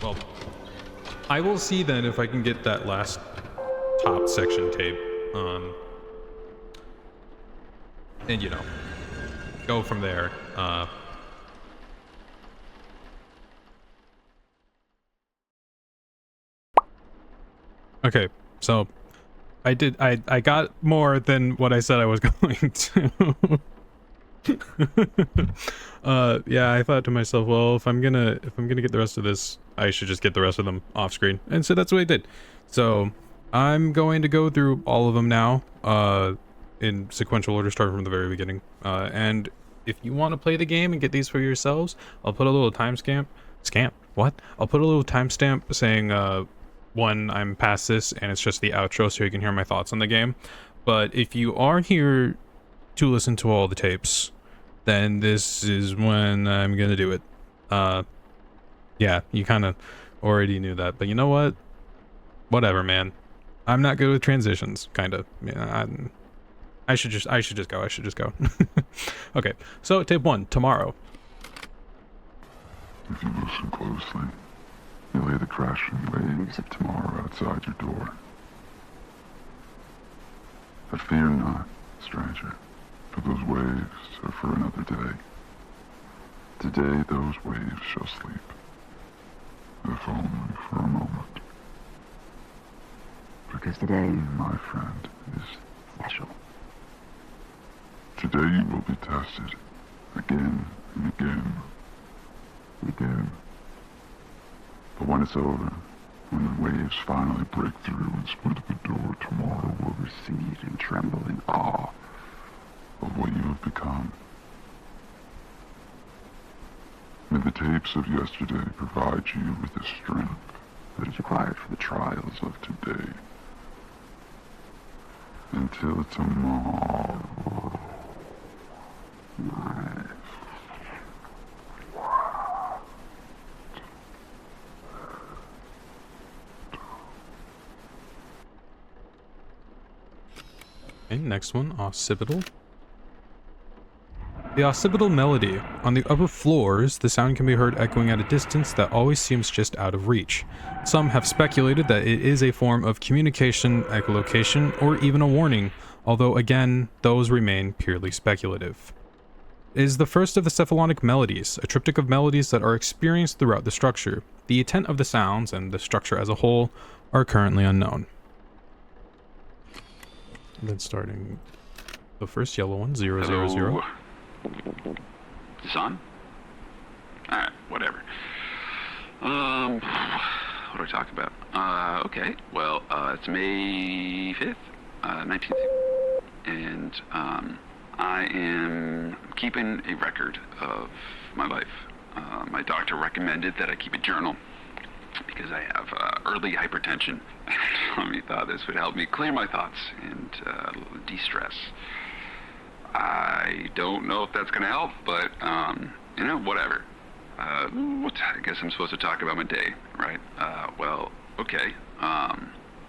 Well, I will see then if I can get that last top section tape. And you know, go from there. Okay, so I got more than what I said I was going to. Yeah, I thought to myself, well, if I'm gonna get the rest of this, I should just get the rest of them off screen. And so that's what I did. So I'm going to go through all of them now, in sequential order, starting from the very beginning. And if you want to play the game and get these for yourselves, I'll put a little timestamp. I'll put a little timestamp saying when I'm past this, and it's just the outro, so you can hear my thoughts on the game. But if you are here to listen to all the tapes, then this is when I'm gonna do it. Yeah, you kind of already knew that, but you know what? Whatever, man. I'm not good with transitions, kind of. Yeah, I should just go. Okay, so tape 1, tomorrow. If you listen closely, you'll hear the crashing waves of tomorrow outside your door. But fear not, stranger, for those waves are for another day. Today those waves shall sleep, if only for a moment. Because today, my friend, is special. Today you will be tested, again and again and again. But when it's over, when the waves finally break through and split the door, tomorrow will recede and tremble in awe of what you have become. May the tapes of yesterday provide you with the strength that is required for the trials of today. Until tomorrow, my Okay, next one, occipital. The occipital melody. On the upper floors, the sound can be heard echoing at a distance that always seems just out of reach. Some have speculated that it is a form of communication, echolocation, or even a warning, although again, those remain purely speculative. It is the first of the cephalonic melodies, a triptych of melodies that are experienced throughout the structure. The intent of the sounds and the structure as a whole are currently unknown. And then starting the first yellow one, 000. Hello. Is this on? Alright, whatever. What do I talk about? Okay, well, it's May 5th, 19th, and, I am keeping a record of my life. My doctor recommended that I keep a journal because I have early hypertension. He thought this would help me clear my thoughts and de-stress. I don't know if that's going to help, but, you know, whatever. I guess I'm supposed to talk about my day, right? Well, okay.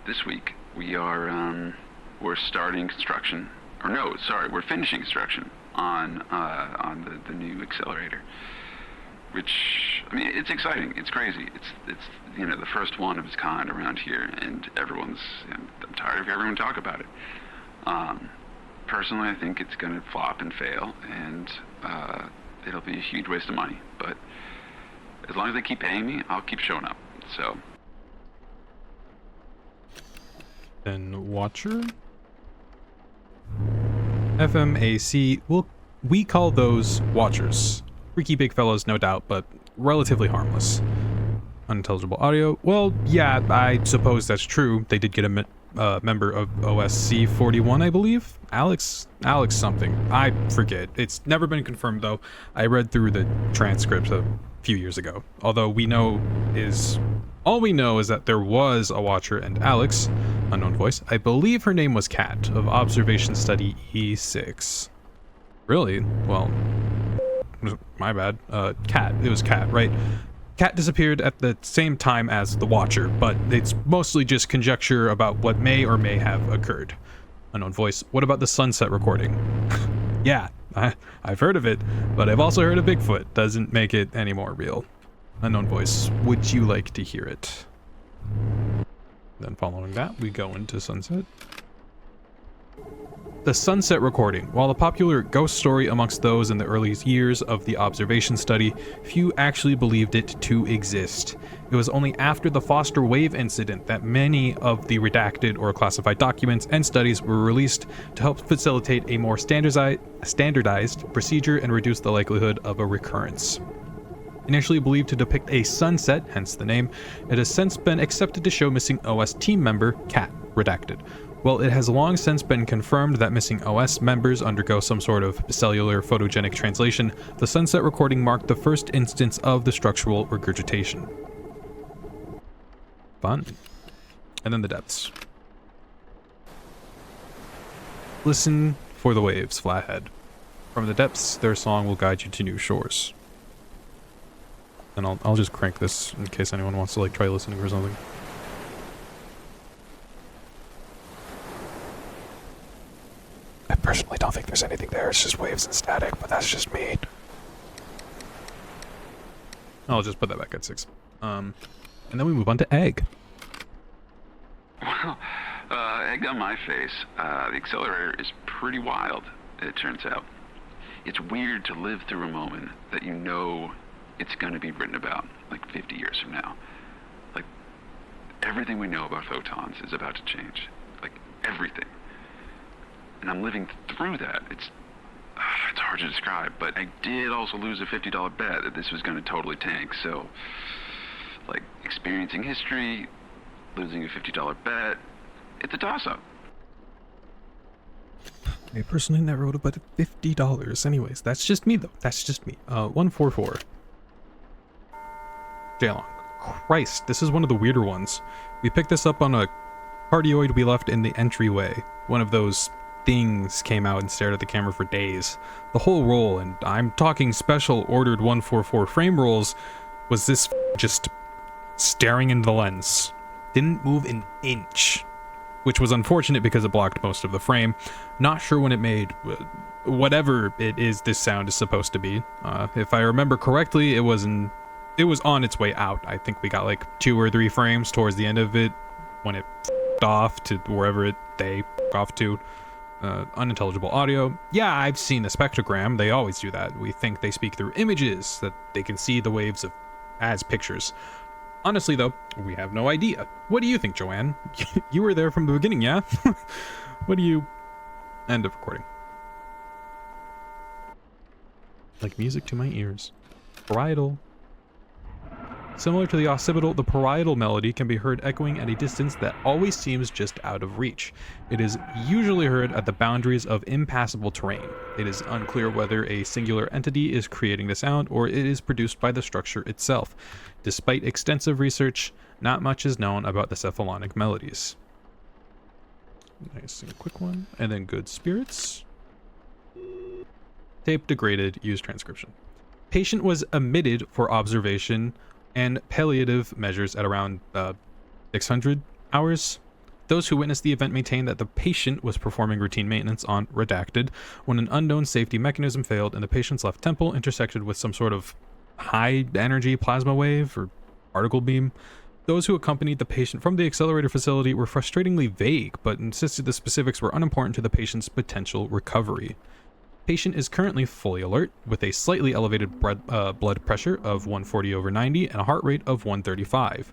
This week we are, we're starting construction. Or no, sorry, we're finishing construction on the new accelerator. Which, I mean, it's exciting. It's crazy. It's you know, the first one of its kind around here, and I'm tired of everyone talk about it. Personally, I think it's going to flop and fail, and it'll be a huge waste of money. But as long as they keep paying me, I'll keep showing up. So. Then Watcher. FMAC, we call those Watchers. Freaky big fellows, no doubt, but relatively harmless. Unintelligible audio. Well, yeah, I suppose that's true. They did get a member of OSC 41, I believe? Alex something. I forget. It's never been confirmed, though. I read through the transcripts a few years ago. Although all we know is that there was a Watcher, and Alex, unknown voice, I believe her name was Kat, of Observation Study E6. Really? Well, my bad. Kat. It was Kat, right? Kat disappeared at the same time as the Watcher, but it's mostly just conjecture about what may or may have occurred. Unknown voice. What about the sunset recording? Yeah, I've heard of it, but I've also heard of Bigfoot. Doesn't make it any more real. Unknown voice. Would you like to hear it? Then following that, we go into Sunset. The Sunset recording. While a popular ghost story amongst those in the early years of the observation study, few actually believed it to exist. It was only after the Foster Wave incident that many of the redacted or classified documents and studies were released to help facilitate a more standardized procedure and reduce the likelihood of a recurrence. Initially believed to depict a sunset, hence the name, it has since been accepted to show missing OS team member Cat, redacted. Well, it has long since been confirmed that missing OS members undergo some sort of cellular photogenic translation. The Sunset recording marked the first instance of the structural regurgitation. Fun. And then the depths. Listen for the waves, Flathead. From the depths, their song will guide you to new shores. And I'll just crank this in case anyone wants to like try listening or something. I personally don't think there's anything there. It's just waves and static, but that's just me. I'll just put that back at 6. And then we move on to Egg. Well, egg on my face. The accelerator is pretty wild, it turns out. It's weird to live through a moment that you know it's going to be written about, like 50 years from now. Like, everything we know about photons is about to change. Like, everything. And I'm living through that. It's hard to describe, but I did also lose a $50 bet that this was going to totally tank, so, like, experiencing history, losing a $50 bet, it's a toss-up. I personally never would have bet $50. Anyways, that's just me, though. That's just me. 144. Jailong. Christ, this is one of the weirder ones. We picked this up on a cardioid we left in the entryway. One of those things came out and stared at the camera for days. The whole roll, and I'm talking special ordered 144 frame rolls, was this just staring into the lens. Didn't move an inch, which was unfortunate because it blocked most of the frame. Not sure when it made whatever it is this sound is supposed to be. If I remember correctly, it was on its way out. I think we got like 2 or 3 frames towards the end of it when it off to wherever they off to. Unintelligible audio. Yeah, I've seen the spectrogram. They always do that. We think they speak through images, that they can see the waves as pictures. Honestly, though, we have no idea. What do you think, Joanne? You were there from the beginning, yeah? What do you... End of recording. Like music to my ears. Parietal. Similar to the occipital, the parietal melody can be heard echoing at a distance that always seems just out of reach. It is usually heard at the boundaries of impassable terrain. It is unclear whether a singular entity is creating the sound or it is produced by the structure itself. Despite extensive research, not much is known about the cephalonic melodies. Nice and quick one. And then good spirits. Tape degraded, use transcription. Patient was omitted for observation and palliative measures at around 600 hours. Those who witnessed the event maintain that the patient was performing routine maintenance on redacted when an unknown safety mechanism failed and the patient's left temple intersected with some sort of high energy plasma wave or particle beam. Those who accompanied the patient from the accelerator facility were frustratingly vague, but insisted the specifics were unimportant to the patient's potential recovery. Patient is currently fully alert, with a slightly elevated blood pressure of 140/90 and a heart rate of 135.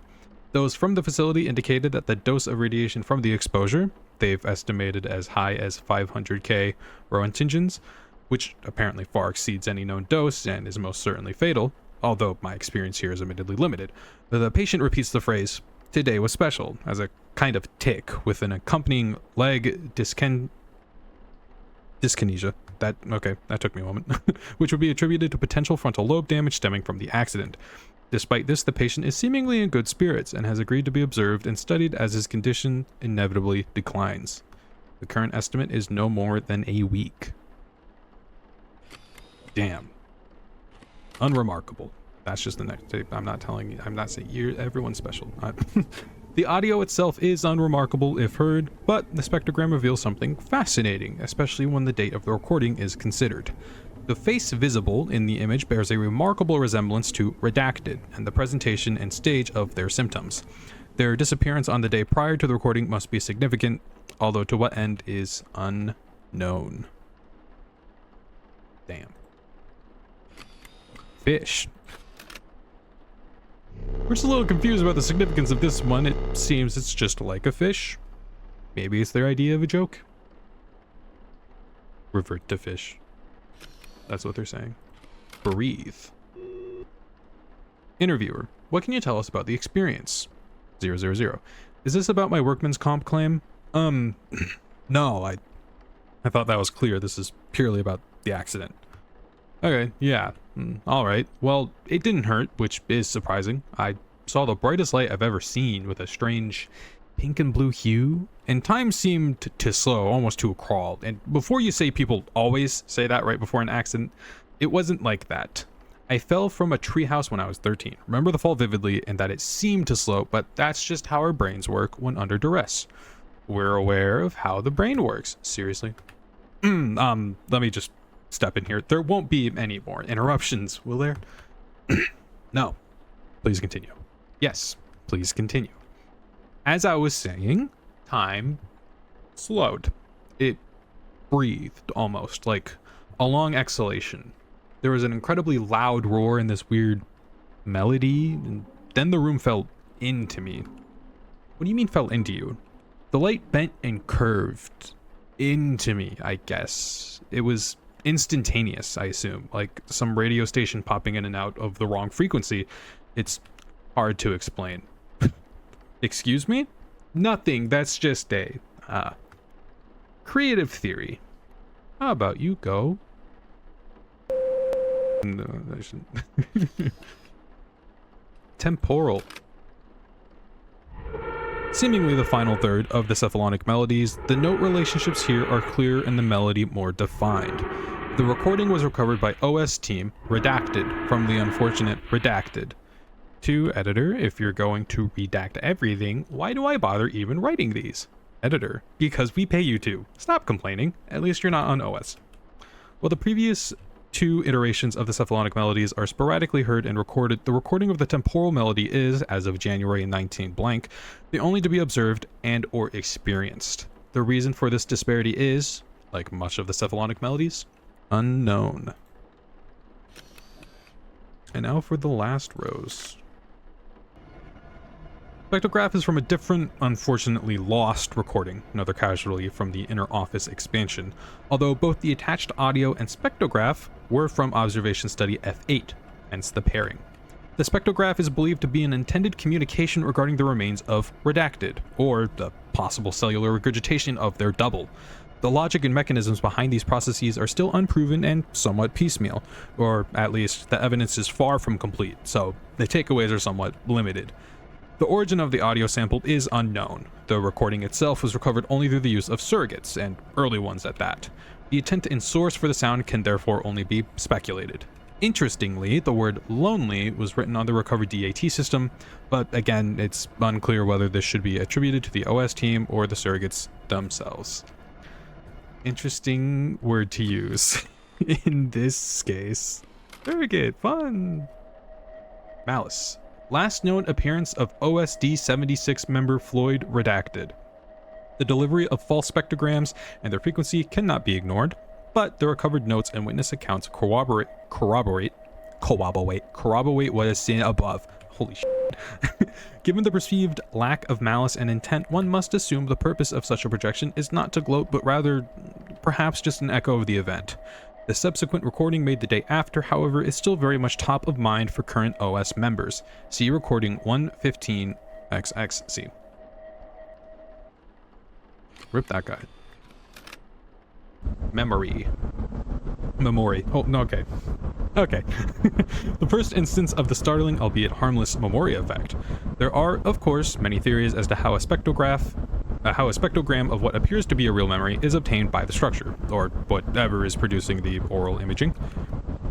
Those from the facility indicated that the dose of radiation from the exposure, they've estimated as high as 500k roentgens, which apparently far exceeds any known dose and is most certainly fatal, although my experience here is admittedly limited. The patient repeats the phrase, "Today was special," as a kind of tick, with an accompanying leg dyskinesia. That took me a moment. Which would be attributed to potential frontal lobe damage stemming from the accident. Despite this, the patient is seemingly in good spirits and has agreed to be observed and studied as his condition inevitably declines. The current estimate is no more than a week. Damn. Unremarkable. That's just the next tape. I'm not saying everyone's special. The audio itself is unremarkable if heard, but the spectrogram reveals something fascinating, especially when the date of the recording is considered. The face visible in the image bears a remarkable resemblance to redacted and the presentation and stage of their symptoms. Their disappearance on the day prior to the recording must be significant, although to what end is unknown. Damn. Fish. We're just a little confused about the significance of this one. It seems it's just like a fish. Maybe it's their idea of a joke. Revert to fish. That's what they're saying. Breathe. Interviewer, what can you tell us about the experience? 000. Is this about my workman's comp claim? No, I thought that was clear. This is purely about the accident. Okay, yeah. Alright. Well, it didn't hurt, which is surprising. I saw the brightest light I've ever seen with a strange pink and blue hue, and time seemed to slow, almost to a crawl. And before you say people always say that right before an accident, it wasn't like that. I fell from a treehouse when I was 13. Remember the fall vividly and that it seemed to slow, but that's just how our brains work when under duress. We're aware of how the brain works. Seriously. Let me just step in here. There won't be any more interruptions, will there? No. Please continue. Yes, please continue. As I was saying, time slowed. It breathed almost, like a long exhalation. There was an incredibly loud roar and this weird melody, and then the room fell into me. What do you mean fell into you? The light bent and curved into me, I guess. It was instantaneous, I assume, like some radio station popping in and out of the wrong frequency. It's hard to explain. Excuse me? Nothing, that's just a creative theory. How about you go? No, I shouldn't. Temporal. Seemingly the final third of the cephalonic melodies, the note relationships here are clear and the melody more defined. The recording was recovered by OS team, redacted, from the unfortunate redacted. To editor, if you're going to redact everything, why do I bother even writing these? Editor, because we pay you to. Stop complaining, at least you're not on OS. Well, the previous two iterations of the cephalonic melodies are sporadically heard and recorded. The recording of the temporal melody is, as of January 19 blank, the only to be observed and or experienced. The reason for this disparity is, like much of the cephalonic melodies, unknown. And now for the last rows. Spectrograph is from a different, unfortunately lost recording, another casualty from the inner office expansion, although both the attached audio and spectrograph were from observation study F8, hence the pairing. The spectrograph is believed to be an intended communication regarding the remains of redacted, or the possible cellular regurgitation of their double. The logic and mechanisms behind these processes are still unproven and somewhat piecemeal, or at least the evidence is far from complete, so the takeaways are somewhat limited. The origin of the audio sampled is unknown. The recording itself was recovered only through the use of surrogates, and early ones at that. The intent and source for the sound can therefore only be speculated. Interestingly, the word lonely was written on the recovered DAT system, but again, it's unclear whether this should be attributed to the OS team or the surrogates themselves. Interesting word to use in this case. Surrogate, fun! Malice. Last known appearance of OSD 76 member Floyd redacted. The delivery of false spectrograms and their frequency cannot be ignored, but the recovered notes and witness accounts corroborate what is seen above. Holy shit. Given the perceived lack of malice and intent, one must assume the purpose of such a projection is not to gloat, but rather perhaps just an echo of the event. The subsequent recording made the day after, however, is still very much top of mind for current OS members. See recording 115XXC. Rip that guy. Memory. Oh, no, okay. Okay. The first instance of the startling, albeit harmless, memoria effect. There are, of course, many theories as to how a spectrogram of what appears to be a real memory is obtained by the structure, or whatever is producing the oral imaging.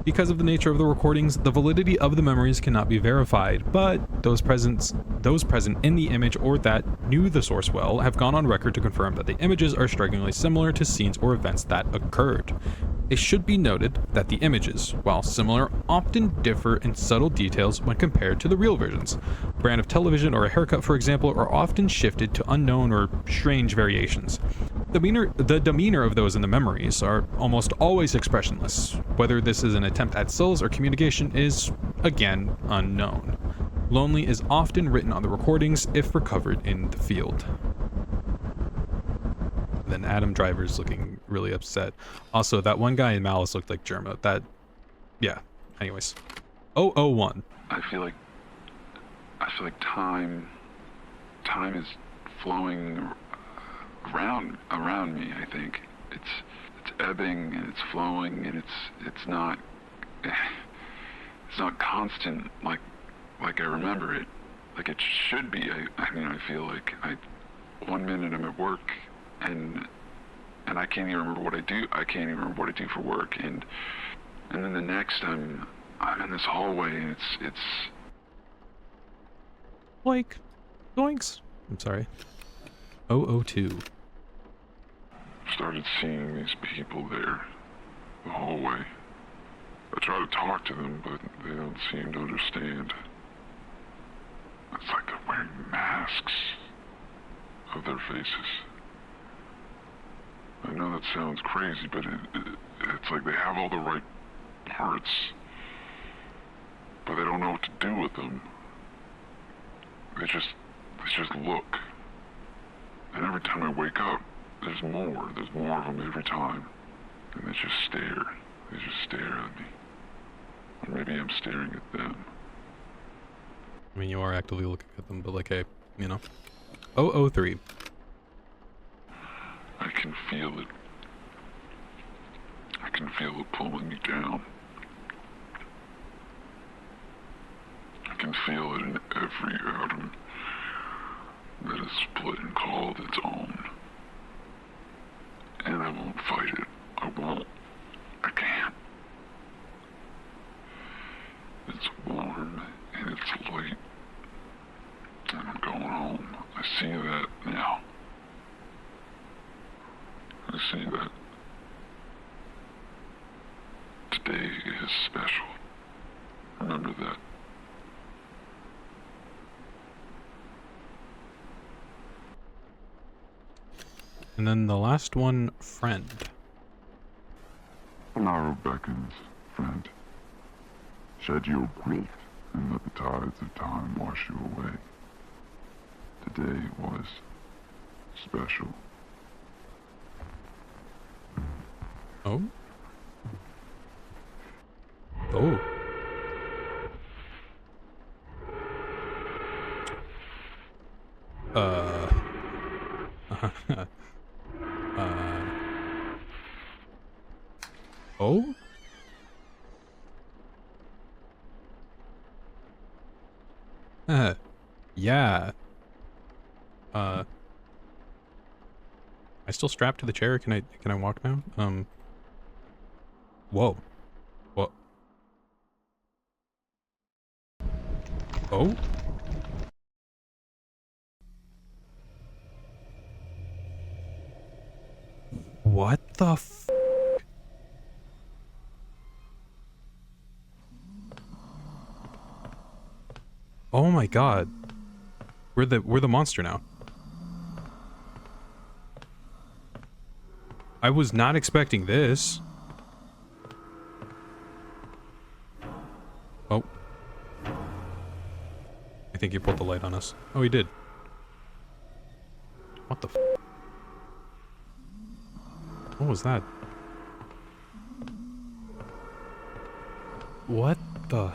Because of the nature of the recordings, the validity of the memories cannot be verified, but those present in the image or that knew the source well have gone on record to confirm that the images are strikingly similar to scenes or events that occurred. It should be noted that the images, while similar, often differ in subtle details when compared to the real versions. A brand of television or a haircut, for example, are often shifted to unknown or strange variations. The demeanor of those in the memories are almost always expressionless. Whether this is an attempt at stills or communication is, again, unknown. Lonely is often written on the recordings if recovered in the field. Then Adam Driver's looking really upset. Also, that one guy in Malice looked like Germa. Yeah. Anyways. 001. I feel like time is flowing around me. I think it's ebbing and it's flowing and it's not constant like I remember it, like it should be. I mean, I feel like 1 minute I'm at work and I can't even remember what I do. I can't even remember what I do for work, and then the next I'm in this hallway and it's like doinks. I'm sorry. 002. Started seeing these people there, the hallway. I try to talk to them, but they don't seem to understand. It's like they're wearing masks of their faces. I know that sounds crazy, but it's like they have all the right parts, but they don't know what to do with them. They just look. And every time I wake up, there's more of them every time. And they just stare at me. Or maybe I'm staring at them. I mean, you are actively looking at them, but like, hey, you know. 003. I can feel it. I can feel it pulling me down. I can feel it in every atom that is split and called its own. And I won't fight it. I won't. I can't. It's warm and it's light. And I'm going home. I see that now. I see that today is special. Remember that. And then the last one, friend. Tomorrow beckons, friend. Shed your grief and let the tides of time wash you away. Today was special. Oh? Oh. Oh? Yeah. Am I still strapped to the chair? Can I walk now? Whoa. What? Oh? What the f- Oh my god. We're the monster now. I was not expecting this. Oh. I think he pulled the light on us. Oh, he did. What the f- What was that? What the...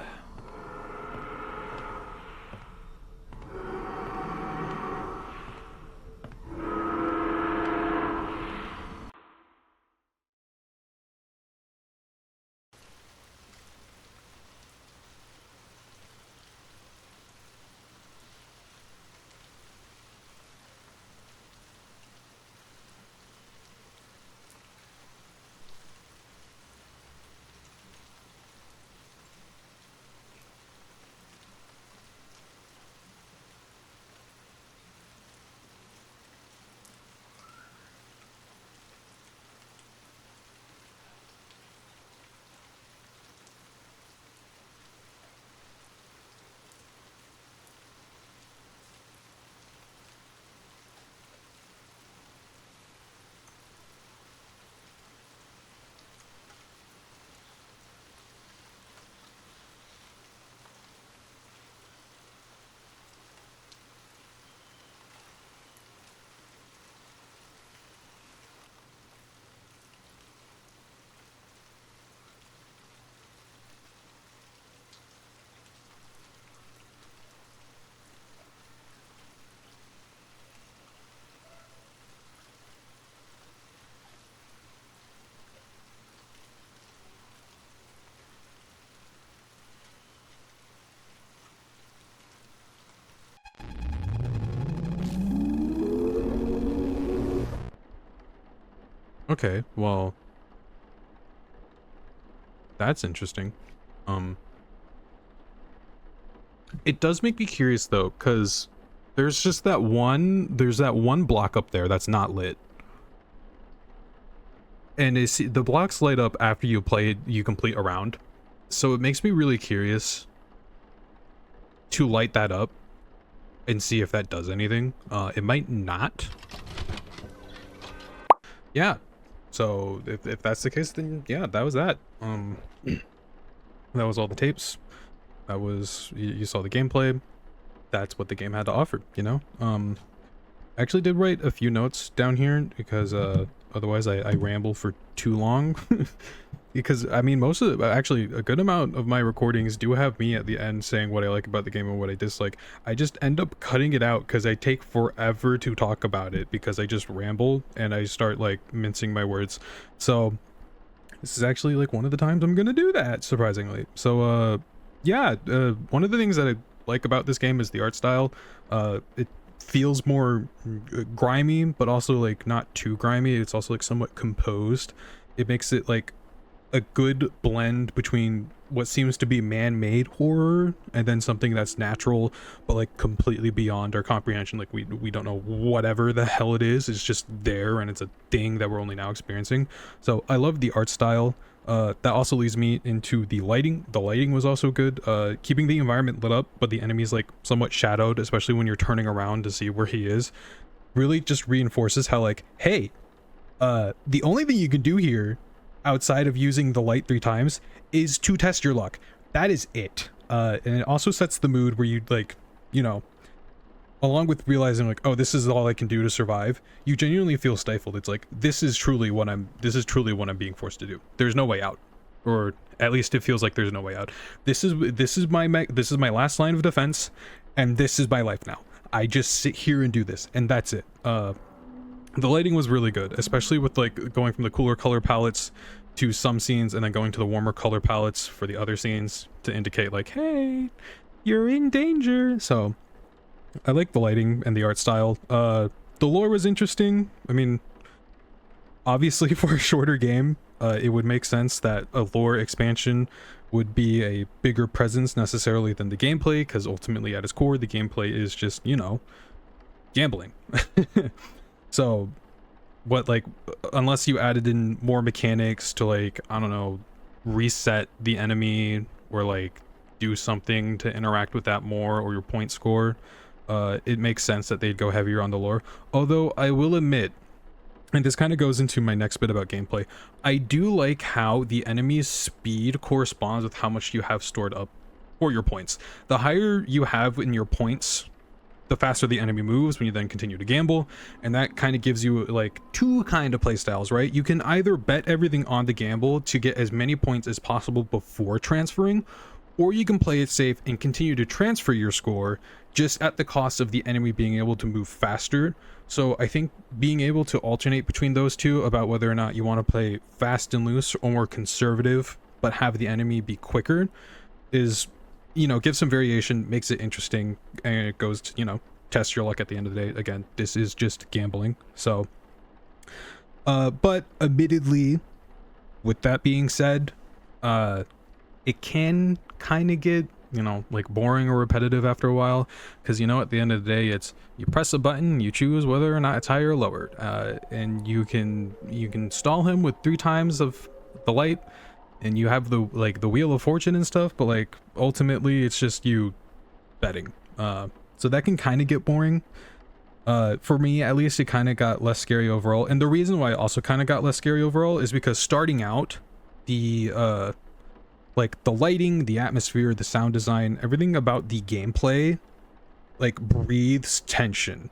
Okay, well, that's interesting. It does make me curious though, because there's that one block up there that's not lit. And the blocks light up after you complete a round. So it makes me really curious to light that up and see if that does anything. It might not. Yeah. So if that's the case, then yeah, that was that. That was all the tapes. That was, you saw the gameplay. That's what the game had to offer, you know? I actually did write a few notes down here because otherwise I ramble for too long. Because I mean, actually a good amount of my recordings do have me at the end saying what I like about the game and what I dislike. I just end up cutting it out because I take forever to talk about it because I just ramble and I start like mincing my words. So this is actually like one of the times I'm gonna do that, surprisingly. So yeah, one of the things that I like about this game is the art style. It feels more grimy, but also like not too grimy. It's also like somewhat composed. It makes it like a good blend between what seems to be man-made horror and then something that's natural but like completely beyond our comprehension. Like we don't know whatever the hell it is. It's just there and it's a thing that we're only now experiencing. So I love the art style. That also leads me into the lighting. The lighting was also good. Keeping the environment lit up but the enemy's like somewhat shadowed, especially when you're turning around to see where he is, really just reinforces how like, hey, the only thing you can do here outside of using the light 3 times is to test your luck. That is it. And it also sets the mood where you like, you know, along with realizing like, oh, this is all I can do to survive, you genuinely feel stifled. It's like, this is truly what I'm being forced to do. There's no way out. Or at least it feels like there's no way out. This is my last line of defense, and this is my life now. I just sit here and do this, and that's it. The lighting was really good, especially with like going from the cooler color palettes to some scenes and then going to the warmer color palettes for the other scenes to indicate like, hey, you're in danger. So I like the lighting and the art style. The lore was interesting. I mean, obviously for a shorter game, it would make sense that a lore expansion would be a bigger presence necessarily than the gameplay, because ultimately at its core, the gameplay is just, you know, gambling. So what, like, unless you added in more mechanics to like, I don't know, reset the enemy or like do something to interact with that more, or your point score, it makes sense that they'd go heavier on the lore. Although I will admit, and this kind of goes into my next bit about gameplay, I do like how the enemy's speed corresponds with how much you have stored up for your points. The higher you have in your points, the faster the enemy moves when you then continue to gamble, and that kind of gives you like 2 kind of playstyles, right? You can either bet everything on the gamble to get as many points as possible before transferring, or you can play it safe and continue to transfer your score just at the cost of the enemy being able to move faster. So I think being able to alternate between those two about whether or not you want to play fast and loose or more conservative but have the enemy be quicker is, you know, gives some variation, makes it interesting, and it goes to, you know, test your luck at the end of the day. Again, this is just gambling. So but admittedly, with that being said, it can kind of get, you know, like boring or repetitive after a while, because, you know, at the end of the day, it's you press a button, you choose whether or not it's higher or lower, and you can stall him with 3 times of the light, and you have the wheel of fortune and stuff, but like ultimately it's just you betting. So that can kind of get boring. For me at least, it kind of got less scary overall, and the reason why it also kind of got less scary overall is because starting out, the like the lighting, the atmosphere, the sound design, everything about the gameplay like breathes tension.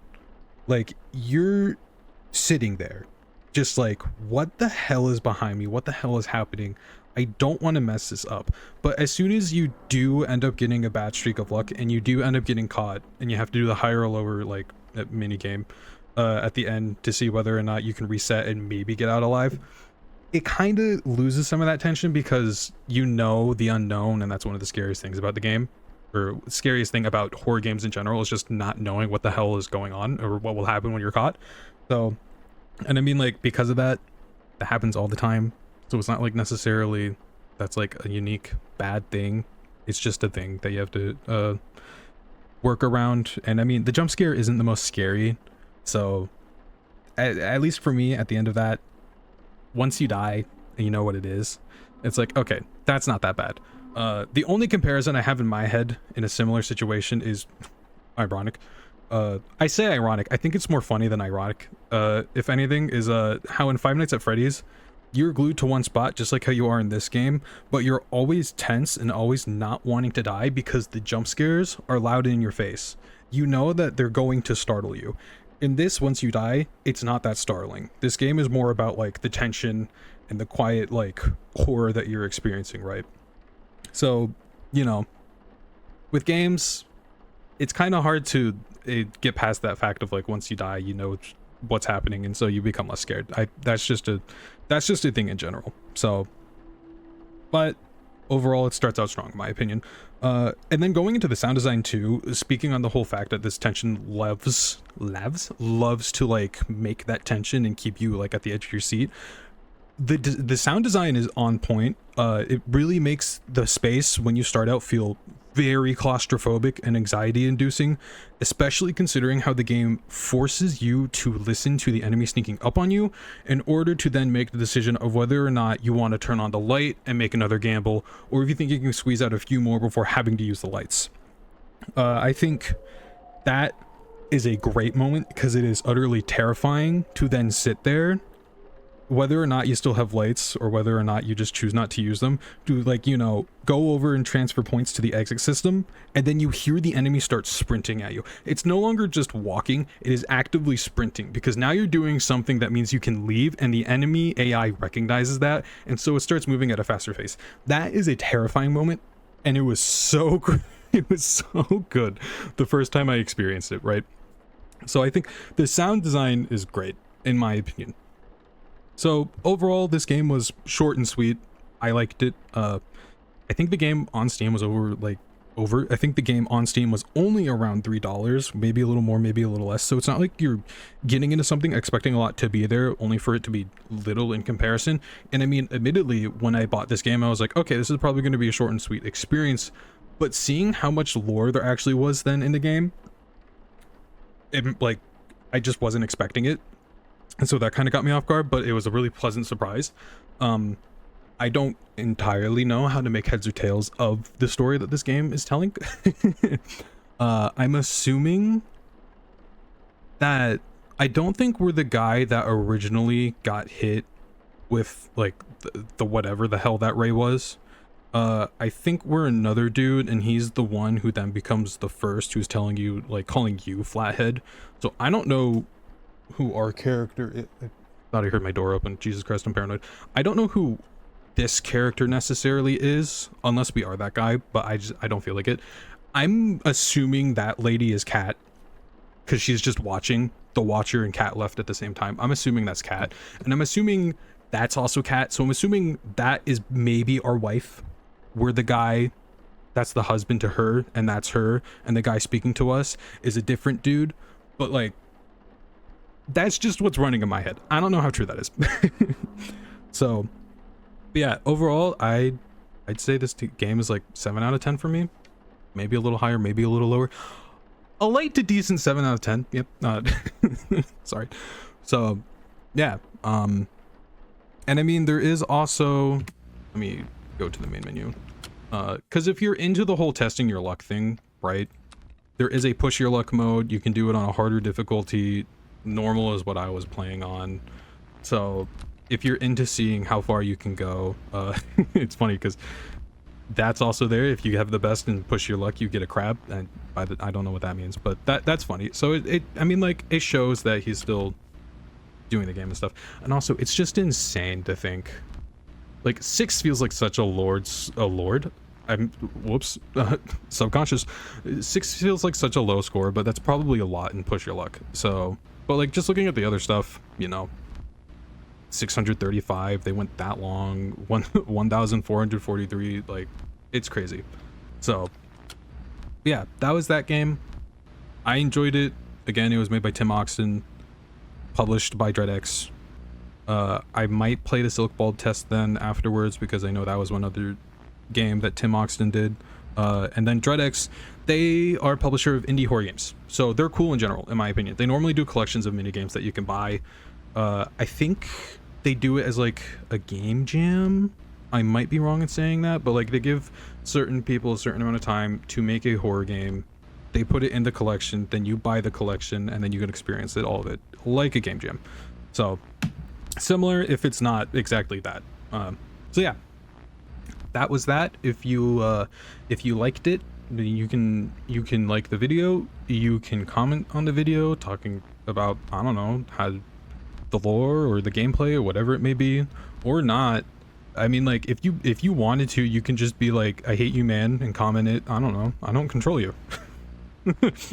Like you're sitting there just like, what the hell is behind me? What the hell is happening? I don't want to mess this up. But as soon as you do end up getting a bad streak of luck and you do end up getting caught and you have to do the higher or lower like mini game at the end to see whether or not you can reset and maybe get out alive, it kind of loses some of that tension because you know the unknown, and that's one of the scariest things about the game, or scariest thing about horror games in general, is just not knowing what the hell is going on or what will happen when you're caught. So, and I mean, like, because of that, that happens all the time. So it's not like necessarily that's like a unique bad thing. It's just a thing that you have to work around. And I mean, the jump scare isn't the most scary. So at least for me, at the end of that, once you die and you know what it is, it's like, okay, that's not that bad. The only comparison I have in my head in a similar situation is ironic. I say ironic. I think it's more funny than ironic. If anything, is how in Five Nights at Freddy's, you're glued to one spot just like how you are in this game, but you're always tense and always not wanting to die because the jump scares are loud in your face. You know that they're going to startle you. In this, once you die, it's not that startling. This game is more about like the tension and the quiet like horror that you're experiencing, right? So, you know, with games, it's kind of hard to get past that fact of like once you die, you know what's happening, and so you become less scared. That's just a thing in general. So, but overall, it starts out strong, in my opinion. And then going into the sound design too, speaking on the whole fact that this tension loves to like make that tension and keep you like at the edge of your seat. The sound design is on point. It really makes the space when you start out feel very claustrophobic and anxiety inducing, especially considering how the game forces you to listen to the enemy sneaking up on you in order to then make the decision of whether or not you want to turn on the light and make another gamble, or if you think you can squeeze out a few more before having to use the lights. I think that is a great moment because it is utterly terrifying to then sit there, whether or not you still have lights or whether or not you just choose not to use them, to like, you know, go over and transfer points to the exit system, and then you hear the enemy start sprinting at you. It's no longer just walking, it is actively sprinting, because now you're doing something that means you can leave, and the enemy AI recognizes that, and so it starts moving at a faster pace. That is a terrifying moment, and it was so it was so good the first time I experienced it, right? So I think the sound design is great, in my opinion. So overall, this game was short and sweet. I liked it. I think the game on Steam was I think the game on Steam was only around $3, maybe a little more, maybe a little less. So it's not like you're getting into something expecting a lot to be there, only for it to be little in comparison. And I mean, admittedly, when I bought this game, I was like, okay, this is probably going to be a short and sweet experience. But seeing how much lore there actually was then in the game, I just wasn't expecting it. And so that kind of got me off guard, but it was a really pleasant surprise. I don't entirely know how to make heads or tails of the story that this game is telling. I'm assuming that I don't think we're the guy that originally got hit with like the whatever the hell that ray was. I think we're another dude, and he's the one who then becomes the first who's telling you, like, calling you Flathead. So I don't know who our character is. I thought I heard my door open. Jesus Christ, I'm paranoid. I don't know who this character necessarily is, unless we are that guy, but I don't feel like it. I'm assuming that lady is Cat, because she's just watching. The Watcher and Cat left at the same time. I'm assuming that's Cat, and I'm assuming that's also Cat, so I'm assuming that is maybe our wife. We're the guy that's the husband to her, and that's her, and the guy speaking to us is a different dude. But like, that's just what's running in my head. I don't know how true that is. So yeah, overall, I'd say this game is like 7 out of 10 for me. Maybe a little higher, maybe a little lower. A light to decent 7 out of 10. Yep. Sorry. So yeah, and I mean, there is also, let me go to the main menu, because if you're into the whole testing your luck thing, right, there is a push your luck mode. You can do it on a harder difficulty. Normal is what I was playing on. So if you're into seeing how far you can go, it's funny because that's also there. If you have the best and push your luck, you get a crab, and I don't know what that means, but that's funny. So I mean, like, it shows that he's still doing the game and stuff. And also, it's just insane to think, like, 6 feels like such a lord. Subconscious. 6 feels like such a low score, but that's probably a lot in push your luck. So, but like, just looking at the other stuff, you know, 635, they went that long, 1,443, like, it's crazy. So yeah, that was that game. I enjoyed it. Again, it was made by Tim Oxton, published by DreadX. I might play the Silk Ball test then afterwards, because I know that was one other game that Tim Oxton did. And then DreadX, they are a publisher of indie horror games, so they're cool in general, in my opinion. They normally do collections of mini games that you can buy. I think they do it as like a game jam. I might be wrong in saying that, but like they give certain people a certain amount of time to make a horror game. They put it in the collection, then you buy the collection, and then you can experience it, all of it, like a game jam. So similar, if it's not exactly that. So yeah, that was that. If you liked it, you can like the video, you can comment on the video talking about, I don't know, how the lore or the gameplay or whatever it may be, or not. I mean, like, if you wanted to, you can just be like, I hate you, man, and comment it. I don't know, I don't control you.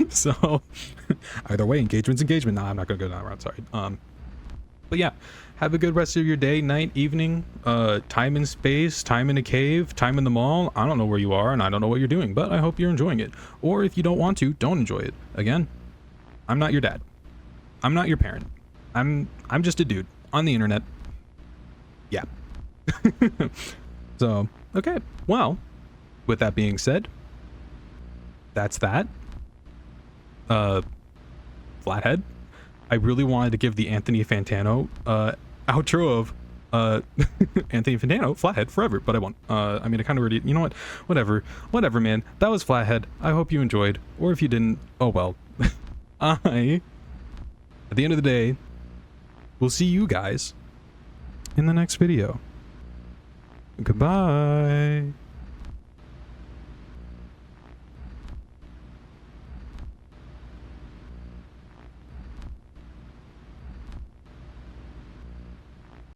So either way, engagement's engagement. Nah, I'm not gonna go down that route, sorry. But yeah, have a good rest of your day, night, evening, time in space, time in a cave, time in the mall. I don't know where you are, and I don't know what you're doing, but I hope you're enjoying it. Or if you don't want to, don't enjoy it. Again, I'm not your dad. I'm not your parent. I'm just a dude on the internet. Yeah. So, okay. Well, with that being said, that's that. Flathead. I really wanted to give the Anthony Fantano outro of Anthony Fantano, Flathead Forever, but I won't. I mean, I kind of already, you know what? Whatever, man. That was Flathead. I hope you enjoyed, or if you didn't, oh well. At the end of the day, we'll see you guys in the next video. Goodbye.